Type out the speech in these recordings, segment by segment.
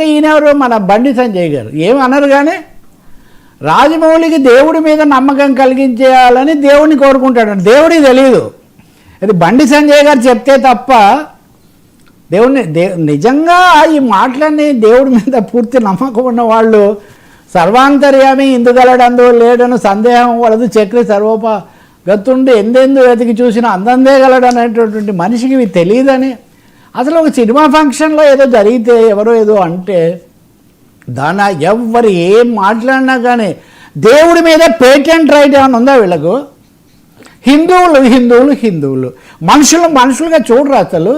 ఇంకా ఈయనెవరు మన బండి సంజయ్ గారు ఏమి అనరు. కానీ రాజమౌళికి దేవుడి మీద నమ్మకం కలిగించేయాలని దేవుడిని కోరుకుంటాడు. దేవుడికి తెలియదు, అది బండి సంజయ్ గారు చెప్తే తప్ప దేవుడిని నిజంగా ఈ మాటలన్నీ దేవుడి మీద పూర్తి నమ్మకం ఉన్న వాళ్ళు సర్వాంతర్యామి ఇందుగలడందు లేడను సందేహం వలదు చక్రి సర్వోప గతుండి ఎందెందు వెతికి చూసిన అందందే గలడు అనేటటువంటి మనిషికి ఇవి తెలియదని. అసలు ఒక సినిమా ఫంక్షన్లో ఏదో జరిగితే ఎవరో ఏదో అంటే దాని ఎవ్వరు ఏం మాట్లాడినా కానీ దేవుడి మీద పేటెంట్ రైట్ ఏమైనా ఉందా వీళ్ళకు? హిందువులు మనుషులుగా చూడరు. అసలు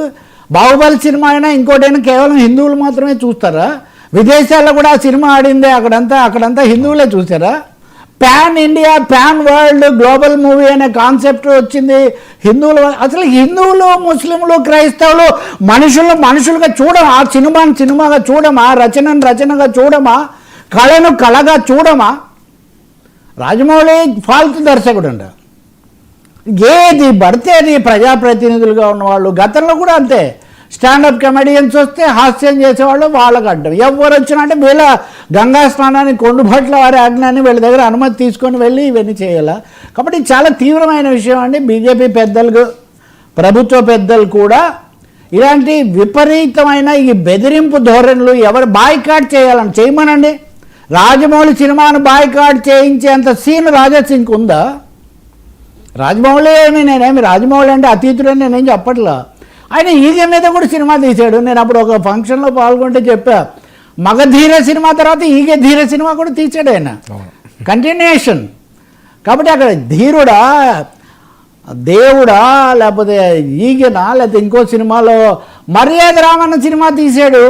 బాహుబలి సినిమా అయినా ఇంకోటైనా కేవలం హిందువులు మాత్రమే చూస్తారా? విదేశాల్లో కూడా ఆ సినిమా ఆడిందే అక్కడంతా హిందువులే చూసారా? Pan India, pan world, global movie అనే కాన్సెప్ట్ వచ్చింది హిందువులు. అసలు హిందువులు, ముస్లింలు, క్రైస్తవులు మనుషులుగా చూడమా? సినిమాగా చూడమా? రచనగా చూడమా? కళగా చూడమా? రాజమౌళి ఫాల్తు దర్శకుడు అంట. ఏది పడితే అది ప్రజాప్రతినిధులుగా ఉన్నవాళ్ళు గతంలో కూడా అంతే. స్టాండప్ కమెడియన్స్ వస్తే హాస్యం చేసేవాళ్ళు వాళ్ళకు అడ్డం. ఎవరు వచ్చినా అంటే వీళ్ళ గంగా స్నానాన్ని కొండుభట్ల వారి ఆజ్ఞాన్ని వీళ్ళ దగ్గర అనుమతి తీసుకొని వెళ్ళి ఇవన్నీ చేయాలా? కాబట్టి చాలా తీవ్రమైన విషయం అండి. బీజేపీ పెద్దలు, ప్రభుత్వ పెద్దలు కూడా ఇలాంటి విపరీతమైన ఈ బెదిరింపు ధోరణులు ఎవరు బాయ్కాట్ చేయాలని చేయమనండి. రాజమౌళి సినిమాను బాయ్కాట్ చేయించేంత సీన్ రాజాసింగ్కి ఉందా? రాజమౌళి నేనేమి రాజమౌళి అంటే అతీతుడని నేనేం చెప్పట్లా. ఆయన ఈగ మీద కూడా సినిమా తీశాడు. నేను అప్పుడు ఒక ఫంక్షన్లో పాల్గొంటే చెప్పా, మగధీర సినిమా తర్వాత ఈగ ధీర సినిమా కూడా తీశాడు ఆయన, కంటిన్యూషన్. కాబట్టి అక్కడ ధీరుడా, దేవుడా, లేకపోతే ఈగనా, లేకపోతే ఇంకో సినిమాలో మర్యాద రామన్న సినిమా తీశాడు.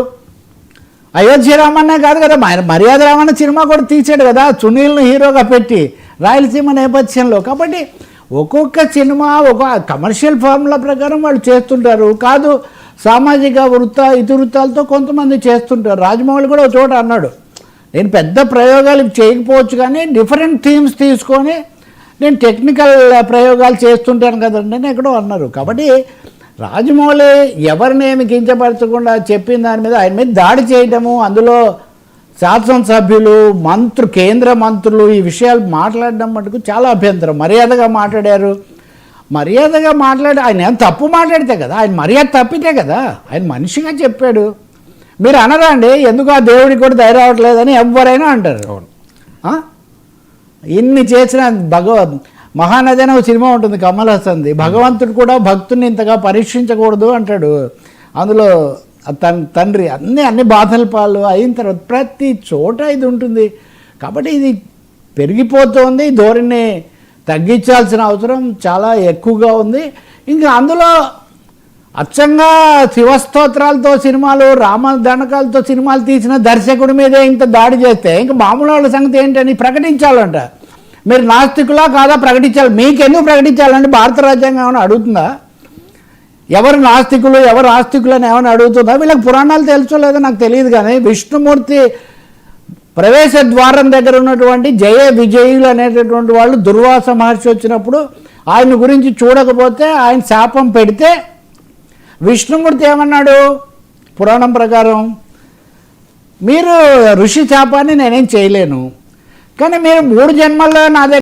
అయోధ్య రామన్నే కాదు కదా, మర్యాద రామన్న సినిమా కూడా తీశాడు కదా, సునీల్ను హీరోగా పెట్టి రాయలసీమ నేపథ్యంలో. కాబట్టి ఒక్కొక్క సినిమా ఒక కమర్షియల్ ఫార్ములా ప్రకారం వాళ్ళు చేస్తుంటారు. కాదు సామాజిక ఇతివృత్తాలతో కొంతమంది చేస్తుంటారు. రాజమౌళి కూడా ఒక చోట అన్నాడు, నేను పెద్ద ప్రయోగాలు చేయకపోవచ్చు కానీ డిఫరెంట్ థీమ్స్ తీసుకొని నేను టెక్నికల్ ప్రయోగాలు చేస్తుంటాను కదండి అని ఎక్కడో అన్నారు. కాబట్టి రాజమౌళి ఎవరినేమి కించపరచకుండా చెప్పిన దాని మీద ఆయన మీద దాడి చేయటము, అందులో శాసనసభ్యులు, కేంద్ర మంత్రులు ఈ విషయాలు మాట్లాడడం మటుకు చాలా అభ్యంతరం. మర్యాదగా మాట్లాడారు. ఆయన ఏం తప్పు మాట్లాడితే కదా, ఆయన మర్యాద తప్పితే కదా, ఆయన మనిషిగా చెప్పాడు. మీరు అనరా అండి ఎందుకు ఆ దేవుడికి కూడా దయ రావట్లేదని ఎవరైనా అంటారు. ఇన్ని చేసిన మహానది అనే ఒక సినిమా ఉంటుంది కమల్ హాసన్ది, భగవంతుడు కూడా భక్తుని ఇంతగా పరీక్షించకూడదు అంటాడు. అందులో తండ్రి అన్ని బాధల పాలు అయిన తర్వాత ప్రతి చోట ఇది ఉంటుంది. కాబట్టి ఇది పెరిగిపోతుంది, ధోరణి తగ్గించాల్సిన అవసరం చాలా ఎక్కువగా ఉంది. ఇంకా అందులో అచ్చంగా శివస్తోత్రాలతో సినిమాలు, రామదండకాలతో సినిమాలు తీసిన దర్శకుడి మీదే ఇంత దాడి చేస్తే ఇంకా మామూలు వాళ్ళ సంగతి ఏంటని ప్రకటించాలంట. మీరు నాస్తికులా కాదా ప్రకటించాలి. మీకెందుకు ప్రకటించాలంటే భారత రాజ్యాంగం ఏమైనా అడుగుతుందా? ఎవరు నాస్తికులు ఎవరు ఆస్తికులు అని ఏమైనా అడుగుతుందా? వీళ్ళకి పురాణాలు తెలుసో లేదో నాకు తెలియదు. కానీ విష్ణుమూర్తి ప్రవేశ ద్వారం దగ్గర ఉన్నటువంటి జయ విజయులు అనేటటువంటి వాళ్ళు దుర్వాస మహర్షి వచ్చినప్పుడు ఆయన గురించి చూడకపోతే ఆయన శాపం పెడితే విష్ణుమూర్తి ఏమన్నాడు? పురాణం ప్రకారం మీరు ఋషి శాపాన్ని నేనేం చేయలేను, కానీ మీరు 3 జన్మల్లో నా